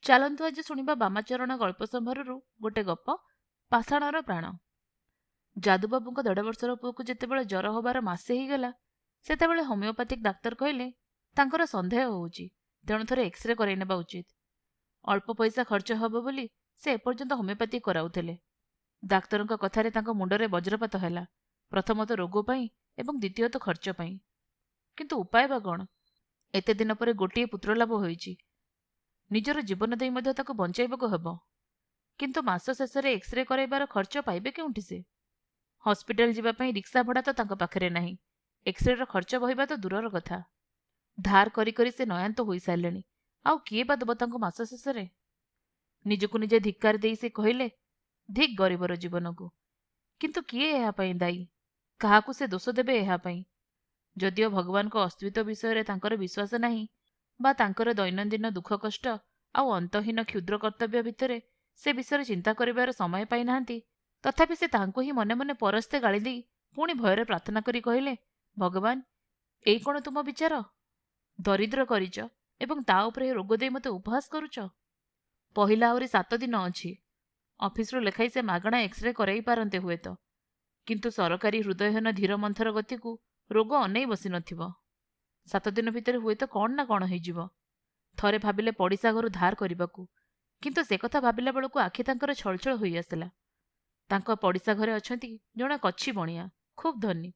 ଚାଲନ୍ତୁ ଆଜି ଶୁଣିବା ବାମାଚରଣ ଗଳ୍ପ ସମ୍ଭାରରୁ ଗୋଟେ ଗପ, ପାଷାଣର ପ୍ରାଣ। ଯାଦୁବାବୁଙ୍କ 1.5 ବର୍ଷର ପୁଅକୁ ଯେତେବେଳେ ଜ୍ୱର ହେବାର ମାସେ ହେଇଗଲା, ସେତେବେଳେ ହୋମିଓପାଥିକ ଡାକ୍ତର କହିଲେ ତାଙ୍କର ସନ୍ଦେହ ହେଉଛି, ତେଣୁ ଥରେ ଏକ୍ସରେ କରାଇ ନେବା ଉଚିତ। ଅଳ୍ପ ପଇସା ଖର୍ଚ୍ଚ ହେବ ବୋଲି ସେ ଏପର୍ଯ୍ୟନ୍ତ ହୋମିଓପାଥି କରାଉଥିଲେ। ଡାକ୍ତରଙ୍କ କଥାରେ ତାଙ୍କ ମୁଣ୍ଡରେ ବଜ୍ରପାତ ହେଲା, ପ୍ରଥମତଃ ରୋଗ ପାଇଁ ଏବଂ ଦ୍ୱିତୀୟତଃ ଖର୍ଚ୍ଚ ପାଇଁ। କିନ୍ତୁ ଉପାୟ ବା କ'ଣ? ଏତେ ଦିନ ପରେ ଗୋଟିଏ ପୁତ୍ରଲାଭ ହୋଇଛି, ନିଜର ଜୀବନ ଦେଇ ମଧ୍ୟ ତାକୁ ବଞ୍ଚାଇବାକୁ ହେବ। କିନ୍ତୁ ମାସ ଶେଷରେ ଏକ୍ସରେ କରାଇବାର ଖର୍ଚ୍ଚ ପାଇବେ କେଉଁଠି ସେ? ହସ୍ପିଟାଲ ଯିବା ପାଇଁ ରିକ୍ସା ଭଡ଼ା ତ ତାଙ୍କ ପାଖରେ ନାହିଁ, ଏକ୍ସରେର ଖର୍ଚ୍ଚ ବହିବା ତ ଦୂରର କଥା। ଧାର କରି କରି ସେ ନୟାନ୍ତ ହୋଇସାରିଲେଣି, ଆଉ କିଏ ବା ଦେବ ତାଙ୍କୁ ମାସ ଶେଷରେ? ନିଜକୁ ନିଜେ ଧିକ୍କାର ଦେଇ ସେ କହିଲେ, ଧିକ୍ ଗରିବର ଜୀବନକୁ। କିନ୍ତୁ କିଏ ଏହା ପାଇଁ ଦାୟୀ? କାହାକୁ ସେ ଦୋଷ ଦେବେ ଏହା ପାଇଁ? ଯଦିଓ ଭଗବାନଙ୍କ ଅସ୍ତିତ୍ୱ ବିଷୟରେ ତାଙ୍କର ବିଶ୍ୱାସ ନାହିଁ, ବା ତାଙ୍କର ଦୈନନ୍ଦିନ ଦୁଃଖ କଷ୍ଟ ଆଉ ଅନ୍ତହୀନ କ୍ଷୁଦ୍ର କର୍ତ୍ତବ୍ୟ ଭିତରେ ସେ ବିଷୟରେ ଚିନ୍ତା କରିବାର ସମୟ ପାଇନାହାନ୍ତି, ତଥାପି ସେ ତାଙ୍କୁ ହିଁ ମନେ ମନେ ପରସ୍ତେ ଗାଳିଦେଇ ପୁଣି ଭୟରେ ପ୍ରାର୍ଥନା କରି କହିଲେ, ଭଗବାନ, ଏଇ କ'ଣ ତୁମ ବିଚାର? ଦରିଦ୍ର କରିଛ ଏବଂ ତା ଉପରେ ରୋଗ ଦେଇ ମୋତେ ଉପହାସ କରୁଛ। ପହିଲା ଆହୁରି 7 ଦିନ ଅଛି। ଅଫିସରୁ ଲେଖାଇ ସେ ମାଗଣା ଏକ୍ସରେ କରାଇ ପାରନ୍ତେ ହୁଏତ, କିନ୍ତୁ ସରକାରୀ ହୃଦୟହୀନ ଧୀର ମନ୍ଥର ଗତିକୁ ରୋଗ ଅନେଇ ବସିନଥିବ। 7 ଦିନ ଭିତରେ ହୁଏତ କ'ଣ ନା କ'ଣ ହେଇଯିବ। ଥରେ ଭାବିଲେ ପଡ଼ିଶା ଘରୁ ଧାର କରିବାକୁ, କିନ୍ତୁ ସେ କଥା ଭାବିଲା ବେଳକୁ ଆଖି ତାଙ୍କର ଛଳଛଳ ହୋଇ ଆସିଲା। ତାଙ୍କ ପଡ଼ିଶା ଘରେ ଅଛନ୍ତି ଜଣେ କଛି ବଣିଆ, ଖୁବ୍ ଧନୀ।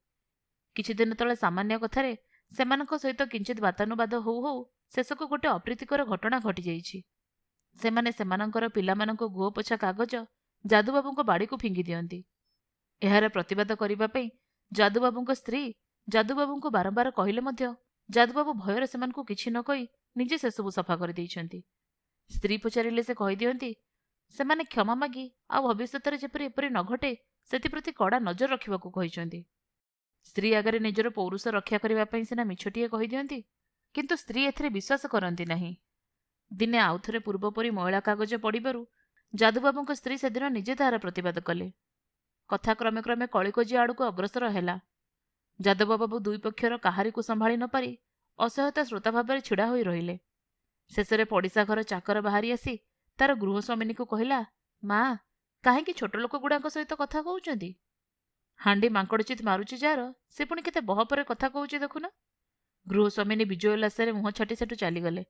କିଛି ଦିନ ତଳେ ସାମାନ୍ୟ କଥାରେ ସେମାନଙ୍କ ସହିତ କିଞ୍ଚିତ୍ ବାଦାନୁବାଦ ହଉ ହଉ ଶେଷକୁ ଗୋଟେ ଅପ୍ରୀତିକର ଘଟଣା ଘଟିଯାଇଛି। ସେମାନେ ସେମାନଙ୍କର ପିଲାମାନଙ୍କ ଗୁହପୋଛା କାଗଜ ଯାଦୁବାବୁଙ୍କ ବାଡ଼ିକୁ ଫିଙ୍ଗି ଦିଅନ୍ତି। ଏହାର ପ୍ରତିବାଦ କରିବା ପାଇଁ ଯାଦୁବାବୁଙ୍କ ସ୍ତ୍ରୀ ଯାଦୁବାବୁଙ୍କୁ ବାରମ୍ବାର କହିଲେ ମଧ୍ୟ ଯାଦୁବାବୁ ଭୟରେ ସେମାନଙ୍କୁ କିଛି ନ କହି ନିଜେ ସେସବୁ ସଫା କରିଦେଇଛନ୍ତି। ସ୍ତ୍ରୀ ପଚାରିଲେ ସେ କହିଦିଅନ୍ତି, ସେମାନେ କ୍ଷମା ମାଗି ଆଉ ଭବିଷ୍ୟତରେ ଯେପରି ଏପରି ନ ଘଟେ ସେଥିପ୍ରତି କଡ଼ା ନଜର ରଖିବାକୁ କହିଛନ୍ତି। ସ୍ତ୍ରୀ ଆଗରେ ନିଜର ପୌରୁଷ ରକ୍ଷା କରିବା ପାଇଁ ସିନା ମିଛଟିଏ କହିଦିଅନ୍ତି, କିନ୍ତୁ ସ୍ତ୍ରୀ ଏଥିରେ ବିଶ୍ୱାସ କରନ୍ତି ନାହିଁ। ଦିନେ ଆଉଥରେ ପୂର୍ବପରି ମଇଳା କାଗଜ ପଡ଼ିବାରୁ ଯାଦୁବାବୁଙ୍କ ସ୍ତ୍ରୀ ସେଦିନ ନିଜେ ତାହାର ପ୍ରତିବାଦ କଲେ। କଥା କ୍ରମେ କ୍ରମେ କଳିକଜିଆ ଆଡ଼କୁ ଅଗ୍ରସର ହେଲା। ଯାଦବବାବୁ ଦୁଇ ପକ୍ଷର କାହାରିକୁ ସମ୍ଭାଳି ନ ପାରି ଅସହାୟତା ଶ୍ରୋତା ଭାବରେ ଛିଡ଼ା ହୋଇ ରହିଲେ। ଶେଷରେ ପଡ଼ିଶା ଘର ଚାକର ବାହାରି ଆସି ତାର ଗୃହସ୍ୱାମିନୀକୁ କହିଲା, ମା, କାହିଁକି ଛୋଟ ଲୋକଗୁଡ଼ାଙ୍କ ସହିତ କଥା କହୁଛନ୍ତି? ହାଣ୍ଡି ମାଙ୍କଡ଼ଚିତ୍ ମାରୁଛି ଯାର, ସେ ପୁଣି କେତେ ବହପରେ କଥା କହୁଛି ଦେଖୁନ। ଗୃହସ୍ୱାମିନୀ ବିଜୟ ଉଲ୍ଲାସରେ ମୁହଁ ଛାଟି ସେଠୁ ଚାଲିଗଲେ।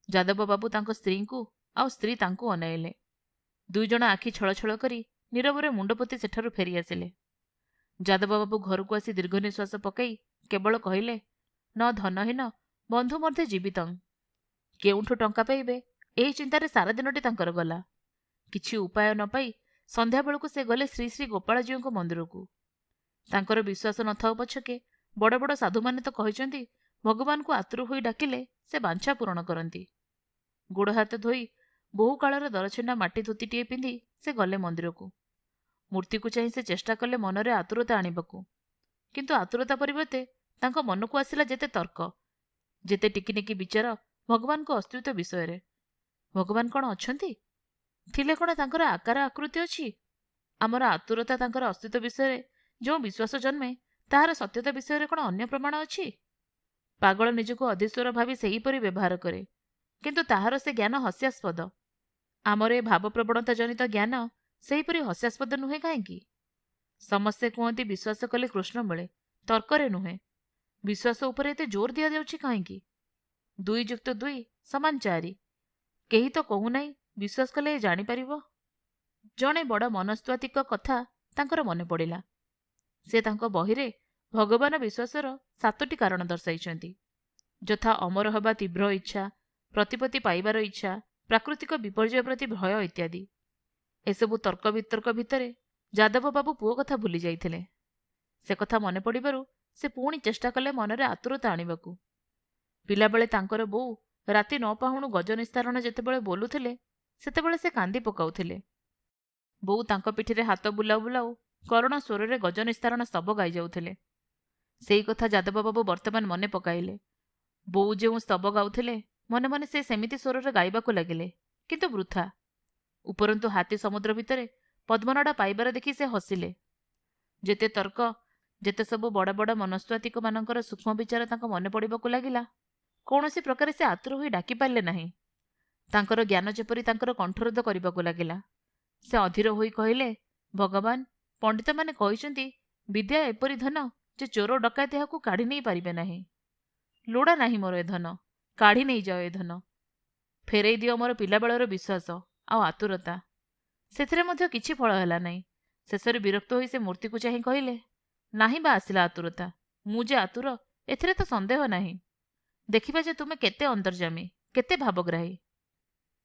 ଯାଦବବାବୁ ତାଙ୍କ ସ୍ତ୍ରୀଙ୍କୁ ଆଉ ସ୍ତ୍ରୀ ତାଙ୍କୁ ଅନାଇଲେ। ଦୁଇଜଣ ଆଖି ଛଳଛଳ କରି ନୀରବରେ ମୁଣ୍ଡ ପୋତି ସେଠାରୁ ଫେରିଆସିଲେ। ଯାଦବବାବୁ ଘରକୁ ଆସି ଦୀର୍ଘ ନିଶ୍ୱାସ ପକାଇ କେବଳ କହିଲେ, ନ ଧନହୀନ ବନ୍ଧୁ ମଧ୍ୟ ଜୀବିତଂ। କେଉଁଠୁ ଟଙ୍କା ପାଇବେ ଏହି ଚିନ୍ତାରେ ସାରା ଦିନଟି ତାଙ୍କର ଗଲା। କିଛି ଉପାୟ ନ ପାଇ ସନ୍ଧ୍ୟାବେଳକୁ ସେ ଗଲେ ଶ୍ରୀ ଶ୍ରୀ ଗୋପାଳଜୀଉଙ୍କ ମନ୍ଦିରକୁ। ତାଙ୍କର ବିଶ୍ୱାସ ନଥାଉ ପଛକେ ବଡ଼ ବଡ଼ ସାଧୁମାନେ ତ କହିଛନ୍ତି ଭଗବାନଙ୍କୁ ଆତୁର ହୋଇ ଡାକିଲେ ସେ ବାଞ୍ଛା ପୂରଣ କରନ୍ତି। ଗୋଡ଼ ହାତ ଧୋଇ ବହୁ କାଳର ଦରଛିଣ୍ଡା ମାଟି ଧୋତିଟିଏ ପିନ୍ଧି ସେ ଗଲେ ମନ୍ଦିରକୁ। ମୂର୍ତ୍ତିକୁ ଚାହିଁ ସେ ଚେଷ୍ଟା କଲେ ମନରେ ଆତୁରତା ଆଣିବାକୁ, କିନ୍ତୁ ଆତୁରତା ପରିବର୍ତ୍ତେ ତାଙ୍କ ମନକୁ ଆସିଲା ଯେତେ ତର୍କ, ଯେତେ ଟିକିନିକି ବିଚାର ଭଗବାନଙ୍କ ଅସ୍ତିତ୍ୱ ବିଷୟରେ। ଭଗବାନ କ'ଣ ଅଛନ୍ତି? ଥିଲେ କ'ଣ ତାଙ୍କର ଆକାର ଆକୃତି ଅଛି? ଆମର ଆତୁରତା ତାଙ୍କର ଅସ୍ତିତ୍ୱ ବିଷୟରେ ଯେଉଁ ବିଶ୍ୱାସ ଜନ୍ମେ, ତାହାର ସତ୍ୟତା ବିଷୟରେ କ'ଣ ଅନ୍ୟ ପ୍ରମାଣ ଅଛି? ପାଗଳ ନିଜକୁ ଅଧୀଶ୍ୱର ଭାବି ସେହିପରି ବ୍ୟବହାର କରେ, କିନ୍ତୁ ତାହାର ସେ ଜ୍ଞାନ ହାସ୍ୟାସ୍ପଦ। ଆମର ଏ ଭାବପ୍ରବଣତା ଜନିତ ଜ୍ଞାନ ସେହିପରି ହାସ୍ୟାସ୍ପଦ ନୁହେଁ କାହିଁକି? ସମସ୍ତେ କୁହନ୍ତି ବିଶ୍ୱାସ କଲେ କୃଷ୍ଣ ମିଳେ, ତର୍କରେ ନୁହେଁ। ବିଶ୍ୱାସ ଉପରେ ଏତେ ଜୋର ଦିଆଯାଉଛି କାହିଁକି? 2 + 2 = 4। କେହି ତ କହୁନାହିଁ ବିଶ୍ୱାସ କଲେ ଜାଣିପାରିବ। ଜଣେ ବଡ଼ ମନସ୍ତାତ୍ତ୍ୱିକ କଥା ତାଙ୍କର ମନେ ପଡ଼ିଲା। ସେ ତାଙ୍କ ବହିରେ ଭଗବାନ ବିଶ୍ୱାସର 7ଟି କାରଣ ଦର୍ଶାଇଛନ୍ତି, ଯଥା ଅମର ହେବା ତୀବ୍ର ଇଚ୍ଛା, ପ୍ରତିପତ୍ତି ପାଇବାର ଇଚ୍ଛା, ପ୍ରାକୃତିକ ବିପର୍ଯ୍ୟୟ ପ୍ରତି ଭୟ ଇତ୍ୟାଦି। ଏସବୁ ତର୍କ ବିତର୍କ ଭିତରେ ଯାଦବବାବୁ ପୁଅ କଥା ଭୁଲି ଯାଇଥିଲେ। ସେ କଥା ମନେ ପଡ଼ିବାରୁ ସେ ପୁଣି ଚେଷ୍ଟା କଲେ ମନରେ ଆତୁରତା ଆଣିବାକୁ। ପିଲାବେଳେ ତାଙ୍କର ବୋଉ ରାତି 9 ପାହୁଣୁ ଗଜ ନିସ୍ତାରଣ ଯେତେବେଳେ ବୋଲୁଥିଲେ, ସେତେବେଳେ ସେ କାନ୍ଦି ପକାଉଥିଲେ। ବୋଉ ତାଙ୍କ ପିଠିରେ ହାତ ବୁଲାଉ ବୁଲାଉ କରୁଣ ସ୍ୱରରେ ଗଜ ନିସ୍ତାରଣ ସ୍ତବ ଗାଇଯାଉଥିଲେ। ସେଇ କଥା ଯାଦବବାବୁ ବର୍ତ୍ତମାନ ମନେ ପକାଇଲେ। ବୋଉ ଯେଉଁ ସ୍ତବ ଗାଉଥିଲେ, ମନେ ମନେ ସେ ସେମିତି ସ୍ୱରରେ ଗାଇବାକୁ ଲାଗିଲେ, କିନ୍ତୁ ବୃଥା। ଉପରନ୍ତୁ ହାତୀ ସମୁଦ୍ର ଭିତରେ ପଦ୍ମନାଡ଼ ପାଇବାର ଦେଖି ସେ ହସିଲେ। ଯେତେ ତର୍କ, ଯେତେ ସବୁ ବଡ଼ ବଡ଼ ମନସ୍ତାତ୍ତ୍ୱିକମାନଙ୍କର ସୂକ୍ଷ୍ମ ବିଚାର ତାଙ୍କ ମନେ ପଡ଼ିବାକୁ ଲାଗିଲା, କୌଣସି ପ୍ରକାରେ ସେ ଆତୁର ହୋଇ ଡାକି ପାରିଲେ ନାହିଁ। ତାଙ୍କର ଜ୍ଞାନ ଯେପରି ତାଙ୍କର କଣ୍ଠରୋଧ କରିବାକୁ ଲାଗିଲା। ସେ ଅଧୀର ହୋଇ କହିଲେ, ଭଗବାନ, ପଣ୍ଡିତମାନେ କହିଛନ୍ତି ବିଦ୍ୟା ଏପରି ଧନ ଯେ ଚୋର ଡକାୟତ ଏହାକୁ କାଢ଼ି ନେଇ ପାରିବେ ନାହିଁ। ଲୋଡ଼ା ନାହିଁ ମୋର ଏ ଧନ, କାଢ଼ି ନେଇଯାଅ ଏ ଧନ। ଫେରେଇ ଦିଅ ମୋର ପିଲାବେଳର ବିଶ୍ୱାସ ଆଉ ଆତୁରତା। ସେଥିରେ ମଧ୍ୟ କିଛି ଫଳ ହେଲା ନାହିଁ। ଶେଷରେ ବିରକ୍ତ ହୋଇ ସେ ମୂର୍ତ୍ତିକୁ ଚାହିଁ କହିଲେ, ନାହିଁ ବା ଆସିଲା ଆତୁରତା। ମୁଁ ଯେ ଆତୁର ଏଥିରେ ତ ସନ୍ଦେହ ନାହିଁ। ଦେଖିବା ଯେ ତୁମେ କେତେ ଅନ୍ତର୍ଯାମୀ, କେତେ ଭାବଗ୍ରାହୀ।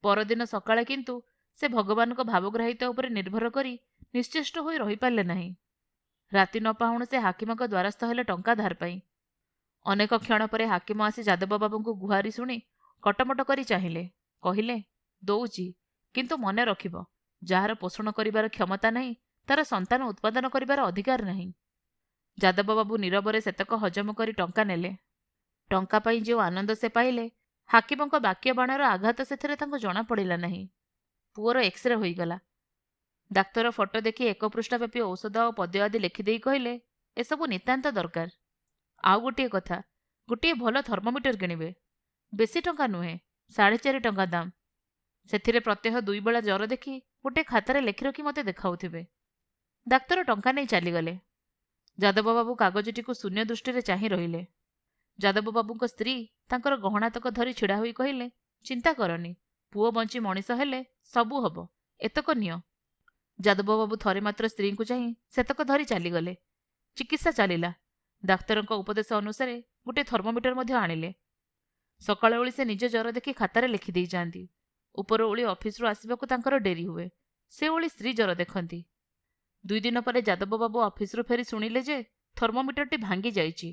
ପରଦିନ ସକାଳେ କିନ୍ତୁ ସେ ଭଗବାନଙ୍କ ଭାବଗ୍ରାହିତା ଉପରେ ନିର୍ଭର କରି ନିଶ୍ଚେଷ୍ଟ ହୋଇ ରହିପାରିଲେ ନାହିଁ। ରାତି ନ ପାହୁଣୁ ସେ ହାକିମଙ୍କ ଦ୍ୱାରସ୍ଥ ହେଲେ ଟଙ୍କା ଧାର ପାଇଁ। ଅନେକ କ୍ଷଣ ପରେ ହାକିମ ଆସି ଯାଦବ ବାବୁଙ୍କୁ ଗୁହାରି ଶୁଣି କଟମଟ କରି ଚାହିଁଲେ। କହିଲେ, ଦଉଚି, କିନ୍ତୁ ମନେ ରଖିବ, ଯାହାର ପୋଷଣ କରିବାର କ୍ଷମତା ନାହିଁ ତାର ସନ୍ତାନ ଉତ୍ପାଦନ କରିବାର ଅଧିକାର ନାହିଁ। ଯାଦବ ବାବୁ ନୀରବରେ ସେତକ ହଜମ କରି ଟଙ୍କା ନେଲେ। ଟଙ୍କା ପାଇଁ ଯେଉଁ ଆନନ୍ଦ ସେ ପାଇଲେ, ହାକିମଙ୍କ ବାକ୍ୟ ବାଣର ଆଘାତ ସେଥିରେ ତାଙ୍କୁ ଜଣାପଡ଼ିଲା ନାହିଁ। ପୁଅର ଏକ୍ସରେ ହୋଇଗଲା। ଡାକ୍ତର ଫଟୋ ଦେଖି 1 ପୃଷ୍ଠା ବ୍ୟାପୀ ଔଷଧ ଆଉ ପଦ୍ୟ ଆଦି ଲେଖିଦେଇ କହିଲେ, ଏସବୁ ନିତାନ୍ତ ଦରକାର। ଆଉ ଗୋଟିଏ କଥା, ଗୋଟିଏ ଭଲ ଥର୍ମୋମିଟର କିଣିବେ। ବେଶୀ ଟଙ୍କା ନୁହେଁ, 4.5 ଟଙ୍କା ଦାମ। ସେଥିରେ ପ୍ରତ୍ୟହ 2 ବେଳା ଜ୍ୱର ଦେଖି ଗୋଟିଏ ଖାତାରେ ଲେଖି ରଖି ମୋତେ ଦେଖାଉଥିବେ। ଡାକ୍ତର ଟଙ୍କା ନେଇ ଚାଲିଗଲେ। ଯାଦବ ବାବୁ କାଗଜଟିକୁ ଶୂନ୍ୟ ଦୃଷ୍ଟିରେ ଚାହିଁ ରହିଲେ। ଯାଦବ ବାବୁଙ୍କ ସ୍ତ୍ରୀ ତାଙ୍କର ଗହଣାତକ ଧରି ଛିଡ଼ା ହୋଇ କହିଲେ, ଚିନ୍ତା କରନି, ପୁଅ ବଞ୍ଚି ମଣିଷ ହେଲେ ସବୁ ହବ, ଏତକ ନିଅ। ଯାଦବ ବାବୁ ଥରେ ମାତ୍ର ସ୍ତ୍ରୀଙ୍କୁ ଚାହିଁ ସେତକ ଧରି ଚାଲିଗଲେ। ଚିକିତ୍ସା ଚାଲିଲା। ଡାକ୍ତରଙ୍କ ଉପଦେଶ ଅନୁସାରେ ଗୋଟିଏ ଥର୍ମୋମିଟର ମଧ୍ୟ ଆଣିଲେ। ସକାଳ ଓଳି ସେ ନିଜ ଜ୍ୱର ଦେଖି ଖାତାରେ ଲେଖିଦେଇ ଯାଆନ୍ତି। ଉପର ଓଳି ଅଫିସରୁ ଆସିବାକୁ ତାଙ୍କର ଡେରି ହୁଏ। ସେ ଓଳି ସ୍ତ୍ରୀ ଜ୍ୱର ଦେଖନ୍ତି। 2 ଦିନ ପରେ ଯାଦବ ବାବୁ ଅଫିସରୁ ଫେରି ଶୁଣିଲେ ଯେ ଥର୍ମୋମିଟରଟି ଭାଙ୍ଗି ଯାଇଛି।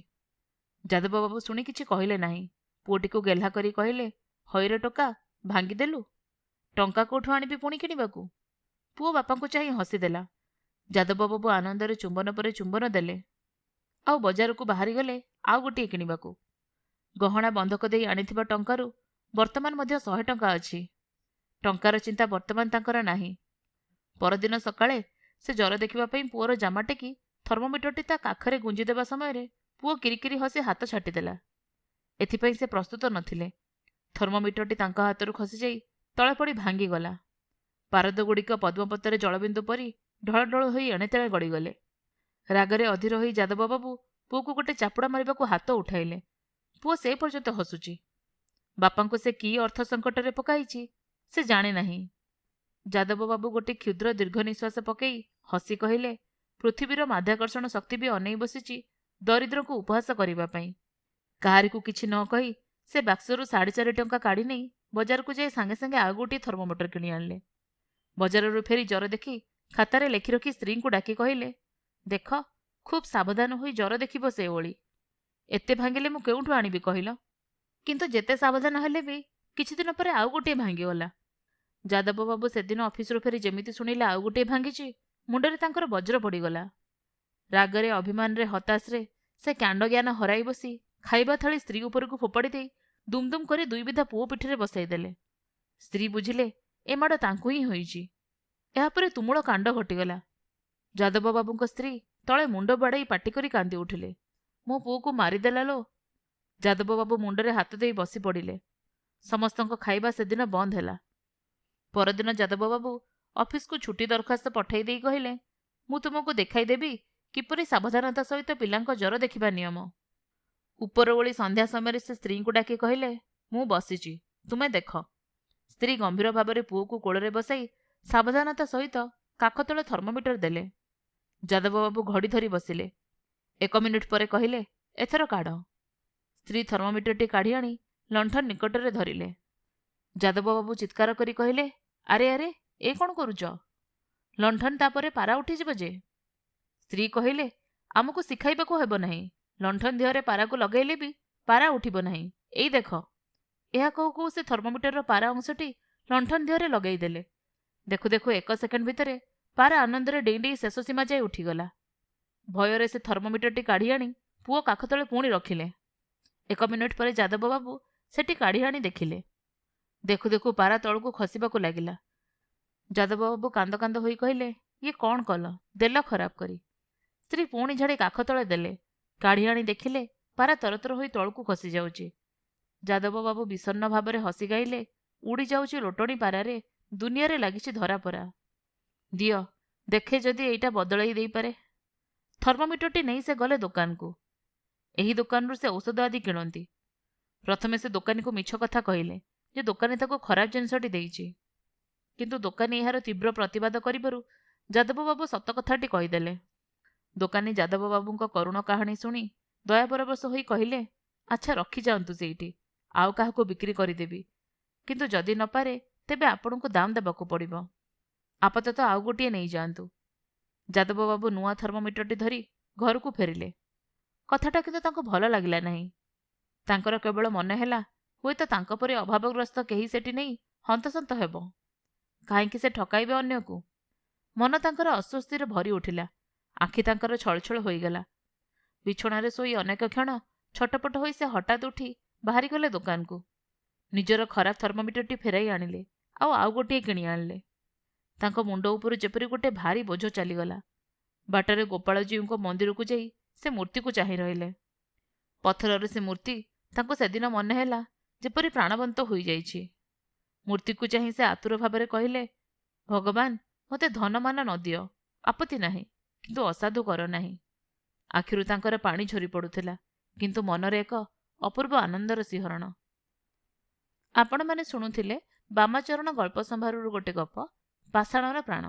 ଯାଦବ ବାବୁ ଶୁଣି କିଛି କହିଲେ ନାହିଁ। ପୁଅଟିକୁ ଗେହ୍ଲା କରି କହିଲେ, ହଇରେ ଟୋକା, ଭାଙ୍ଗିଦେଲୁ? ଟଙ୍କା କୋଉଠୁ ଆଣିବି ପୁଣି କିଣିବାକୁ? ପୁଅ ବାପାଙ୍କୁ ଚାହିଁ ହସିଦେଲା। ଯାଦବ ବାବୁ ଆନନ୍ଦରେ ଚୁମ୍ବନ ପରେ ଚୁମ୍ବନ ଦେଲେ। ଆଉ ବଜାରକୁ ବାହାରିଗଲେ ଆଉ ଗୋଟିଏ କିଣିବାକୁ। ଗହଣା ବନ୍ଧକ ଦେଇ ଆଣିଥିବା ଟଙ୍କାରୁ ବର୍ତ୍ତମାନ ମଧ୍ୟ 100 ଟଙ୍କା ଅଛି। ଟଙ୍କାର ଚିନ୍ତା ବର୍ତ୍ତମାନ ତାଙ୍କର ନାହିଁ। ପରଦିନ ସକାଳେ ସେ ଜ୍ୱର ଦେଖିବା ପାଇଁ ପୁଅର ଜାମା ଟେକି ଥର୍ମୋମିଟରଟି ତା କାଖରେ ଗୁଞ୍ଜିଦେବା ସମୟରେ ପୁଅ କିରିକିରି ହସି ହାତ ଛାଟିଦେଲା। ଏଥିପାଇଁ ସେ ପ୍ରସ୍ତୁତ ନଥିଲେ। ଥର୍ମୋମିଟରଟି ତାଙ୍କ ହାତରୁ ଖସିଯାଇ ତଳେ ପଡ଼ି ଭାଙ୍ଗିଗଲା। ପାରଦଗୁଡ଼ିକ ପଦ୍ମପତ୍ରରେ ଜଳବିନ୍ଦୁ ପରି ଢଳଢଳ ହୋଇ ଏଣେତେଣେ ଗଡ଼ିଗଲେ। ରାଗରେ ଅଧୀର ହୋଇ ଯାଦବ ବାବୁ ପୁଅକୁ ଗୋଟେ ଚାପୁଡ଼ା ମାରିବାକୁ ହାତ ଉଠାଇଲେ। ପୁଅ ସେ ପର୍ଯ୍ୟନ୍ତ ହସୁଛି। ବାପାଙ୍କୁ ସେ କି ଅର୍ଥ ସଙ୍କଟରେ ପକାଇଛି ସେ ଜାଣେ ନାହିଁ। ଯାଦବ ବାବୁ ଗୋଟିଏ କ୍ଷୁଦ୍ର ଦୀର୍ଘ ନିଶ୍ୱାସ ପକାଇ ହସି କହିଲେ, ପୃଥିବୀର ମାଧ୍ୟାକର୍ଷଣ ଶକ୍ତି ବି ଅନେଇ ବସିଛି ଦରିଦ୍ରଙ୍କୁ ଉପହାସ କରିବା ପାଇଁ। କାହାରିକୁ କିଛି ନ କହି ସେ ବାକ୍ସରୁ 4.5 ଟଙ୍କା କାଢ଼ି ନେଇ ବଜାରକୁ ଯାଇ ସାଙ୍ଗେ ସାଙ୍ଗେ ଆଉ ଗୋଟିଏ ଥର୍ମୋମିଟର କିଣି ଆଣିଲେ। ବଜାରରୁ ଫେରି ଜ୍ୱର ଦେଖି ଖାତାରେ ଲେଖି ରଖି ସ୍ତ୍ରୀଙ୍କୁ ଡାକି କହିଲେ, ଦେଖ, ଖୁବ୍ ସାବଧାନ ହୋଇ ଜ୍ୱର ଦେଖିବ ସେ ଓଳି। ଏତେ ଭାଙ୍ଗିଲେ ମୁଁ କେଉଁଠୁ ଆଣିବି କହିଲ? କିନ୍ତୁ ଯେତେ ସାବଧାନ ହେଲେ ବି କିଛି ଦିନ ପରେ ଆଉ ଗୋଟିଏ ଭାଙ୍ଗିଗଲା। ଯାଦବ ବାବୁ ସେଦିନ ଅଫିସରୁ ଫେରି ଯେମିତି ଶୁଣିଲେ ଆଉ ଗୋଟିଏ ଭାଙ୍ଗିଛି, ମୁଣ୍ଡରେ ତାଙ୍କର ବଜ୍ର ପଡ଼ିଗଲା। ରାଗରେ, ଅଭିମାନରେ, ହତାଶରେ ସେ କାଣ୍ଡଜ୍ଞାନ ହରାଇ ବସି ଖାଇବା ଥାଳି ସ୍ତ୍ରୀ ଉପରକୁ ଫୋପାଡ଼ି ଦେଇ ଦୁମ୍ ଦୁମ୍ କରି 2 ବିଧା ପୁଅ ପିଠିରେ ବସାଇଦେଲେ। ସ୍ତ୍ରୀ ବୁଝିଲେ ଏ ମାଡ଼ ତାଙ୍କୁ ହିଁ ହୋଇଛି। ଏହାପରେ ତୁମୁଳ କାଣ୍ଡ ଘଟିଗଲା। ଯାଦବ ବାବୁଙ୍କ ସ୍ତ୍ରୀ ତଳେ ମୁଣ୍ଡ ବାଡ଼େଇ ପାଟି କରି କାନ୍ଦି ଉଠିଲେ, ମୋ ପୁଅକୁ ମାରିଦେଲା ଲୋ। ଯାଦବ ବାବୁ ମୁଣ୍ଡରେ ହାତ ଦେଇ ବସି ପଡ଼ିଲେ। ସମସ୍ତଙ୍କ ଖାଇବା ସେଦିନ ବନ୍ଦ ହେଲା। ପରଦିନ ଯାଦବ ବାବୁ ଅଫିସକୁ ଛୁଟି ଦରଖାସ୍ତ ପଠାଇ ଦେଇ କହିଲେ, ମୁଁ ତୁମକୁ ଦେଖାଇଦେବି କିପରି ସାବଧାନତା ସହିତ ପିଲାଙ୍କ ଜ୍ୱର ଦେଖିବା ନିୟମ। ଉପର ଓଳି ସନ୍ଧ୍ୟା ସମୟରେ ସେ ସ୍ତ୍ରୀଙ୍କୁ ଡାକି କହିଲେ, ମୁଁ ବସିଛି, ତୁମେ ଦେଖ। ସ୍ତ୍ରୀ ଗମ୍ଭୀର ଭାବରେ ପୁଅକୁ କୋଳରେ ବସାଇ ସାବଧାନତା ସହିତ କାଖ ତଳେ ଥର୍ମୋମିଟର ଦେଲେ। ଯାଦବ ବାବୁ ଘଡ଼ି ଧରି ବସିଲେ। 1 ମିନିଟ୍ ପରେ କହିଲେ, ଏଥର କାଢ଼। ସ୍ତ୍ରୀ ଥର୍ମୋମିଟରଟି କାଢ଼ି ଆଣି ଲଣ୍ଠନ ନିକଟରେ ଧରିଲେ। ଯାଦବ ବାବୁ ଚିତ୍କାର କରି କହିଲେ, ଆରେ ଆରେ, ଏ କ'ଣ କରୁଛ? ଲଣ୍ଠନ ତାପରେ ପାରା ଉଠିଯିବ ଯେ। ସ୍ତ୍ରୀ କହିଲେ, ଆମକୁ ଶିଖାଇବାକୁ ହେବ ନାହିଁ। ଲଣ୍ଠନ ଦେହରେ ପାରାକୁ ଲଗାଇଲେ ବି ପାରା ଉଠିବ ନାହିଁ। ଏଇ ଦେଖ। ଏହା କହୁ କହୁ ସେ ଥର୍ମୋମିଟରର ପାରା ଅଂଶଟି ଲଣ୍ଠନ ଦେହରେ ଲଗାଇଦେଲେ। ଦେଖୁ ଦେଖୁ 1 ସେକେଣ୍ଡ ଭିତରେ ପାରା ଆନନ୍ଦରେ ଡେଇଁ ଡେଇଁ ଶେଷ ସୀମା ଯାଏ ଉଠିଗଲା। ଭୟରେ ସେ ଥର୍ମୋମିଟରଟି କାଢ଼ି ଆଣି ପୁଅ କାଖ ତଳେ ପୁଣି ରଖିଲେ। 1 ମିନିଟ୍ ପରେ ଯାଦବ ବାବୁ ସେଠି କାଢ଼ି ଆଣି ଦେଖିଲେ। ଦେଖୁ ଦେଖୁ ପାରା ତଳକୁ ଖସିବାକୁ ଲାଗିଲା। ଯାଦବ ବାବୁ କାନ୍ଦ କାନ୍ଦ ହୋଇ କହିଲେ, ଇଏ କ'ଣ କଲ, ଦେଲ ଖରାପ କରି। ସ୍ତ୍ରୀ ପୁଣି ଝାଡ଼ି କାଖ ତଳେ ଦେଲେ। କାଢ଼ି ଆଣି ଦେଖିଲେ ପାରା ତରତର ହୋଇ ତଳକୁ ଖସି ଯାଉଛି। ଯାଦବ ବାବୁ ବିଷଣ୍ଣ ଭାବରେ ହସି ଗାଇଲେ, ଉଡ଼ି ଯାଉଛି ଲୋଟଣି ପାରାରେ, ଦୁନିଆରେ ଲାଗିଛି ଧରାପରା। ଦିଅ, ଦେଖେ ଯଦି ଏଇଟା ବଦଳାଇ ଦେଇପାରେ। ଥର୍ମୋମିଟରଟି ନେଇ ସେ ଗଲେ ଦୋକାନକୁ। ଏହି ଦୋକାନରୁ ସେ ଔଷଧ ଆଦି କିଣନ୍ତି। ପ୍ରଥମେ ସେ ଦୋକାନୀକୁ ମିଛ କଥା କହିଲେ ଯେ ଦୋକାନୀ ତାକୁ ଖରାପ ଜିନିଷଟି ଦେଇଛି, କିନ୍ତୁ ଦୋକାନୀ ଏହାର ତୀବ୍ର ପ୍ରତିବାଦ କରିବାରୁ ଯାଦବବାବୁ ସତ କଥାଟି କହିଦେଲେ। ଦୋକାନୀ ଯାଦବବାବୁଙ୍କ କରୁଣ କାହାଣୀ ଶୁଣି ଦୟାପରବଶ ହୋଇ କହିଲେ, ଆଚ୍ଛା ରଖିଯାଆନ୍ତୁ ସେଇଠି, ଆଉ କାହାକୁ ବିକ୍ରି କରିଦେବି, କିନ୍ତୁ ଯଦି ନପାରେ ତେବେ ଆପଣଙ୍କୁ ଦାମ ଦେବାକୁ ପଡ଼ିବ। ଆପାତତଃ ଆଉ ଗୋଟିଏ ନେଇଯାଆନ୍ତୁ। ଯାଦବବାବୁ ନୂଆ ଥର୍ମୋମିଟରଟି ଧରି ଘରକୁ ଫେରିଲେ। କଥାଟା କିନ୍ତୁ ତାଙ୍କୁ ଭଲ ଲାଗିଲା ନାହିଁ। ତାଙ୍କର କେବଳ ମନେ ହେଲା ହୁଏତ ତାଙ୍କ ପରି ଅଭାବଗ୍ରସ୍ତ କେହି ସେଠି ନେଇ ହନ୍ତସନ୍ତ ହେବ। କାହିଁକି ସେ ଠକାଇବେ ଅନ୍ୟକୁ? ମନ ତାଙ୍କର ଅସ୍ୱସ୍ତିରେ ଭରି ଉଠିଲା। ଆଖି ତାଙ୍କର ଛଳଛଳ ହୋଇଗଲା। ବିଛଣାରେ ଶୋଇ ଅନେକ କ୍ଷଣ ଛଟପଟ ହୋଇ ସେ ହଠାତ୍ ଉଠି ବାହାରିଗଲେ ଦୋକାନକୁ। ନିଜର ଖରାପ ଥର୍ମୋମିଟରଟି ଫେରାଇ ଆଣିଲେ, ଆଉ ଗୋଟିଏ କିଣି ଆଣିଲେ। ତାଙ୍କ ମୁଣ୍ଡ ଉପରୁ ଯେପରି ଗୋଟେ ଭାରି ବୋଝ ଚାଲିଗଲା। ବାଟରେ ଗୋପାଳଜୀଉଙ୍କ ମନ୍ଦିରକୁ ଯାଇ ସେ ମୂର୍ତ୍ତିକୁ ଚାହିଁ ରହିଲେ। ପଥରର ସେ ମୂର୍ତ୍ତି ତାଙ୍କୁ ସେଦିନ ମନେ ହେଲା ଯେପରି ପ୍ରାଣବନ୍ତ ହୋଇଯାଇଛି। ମୂର୍ତ୍ତିକୁ ଚାହିଁ ସେ ଆତୁର ଭାବରେ କହିଲେ, ଭଗବାନ, ମୋତେ ଧନମାନ ନ ଦିଅ, ଆପତ୍ତି ନାହିଁ, କିନ୍ତୁ ଅସାଧୁ କର ନାହିଁ। ଆଖିରୁ ତାଙ୍କର ପାଣି ଝରି ପଡ଼ୁଥିଲା, କିନ୍ତୁ ମନରେ ଏକ ଅପୂର୍ବ ଆନନ୍ଦର ଶିହରଣ। ଆପଣମାନେ ଶୁଣୁଥିଲେ ବାମାଚରଣ ଗଳ୍ପ ସମ୍ଭାରରୁ ଗୋଟେ ଗପ, ପାଷାଣର ପ୍ରାଣ।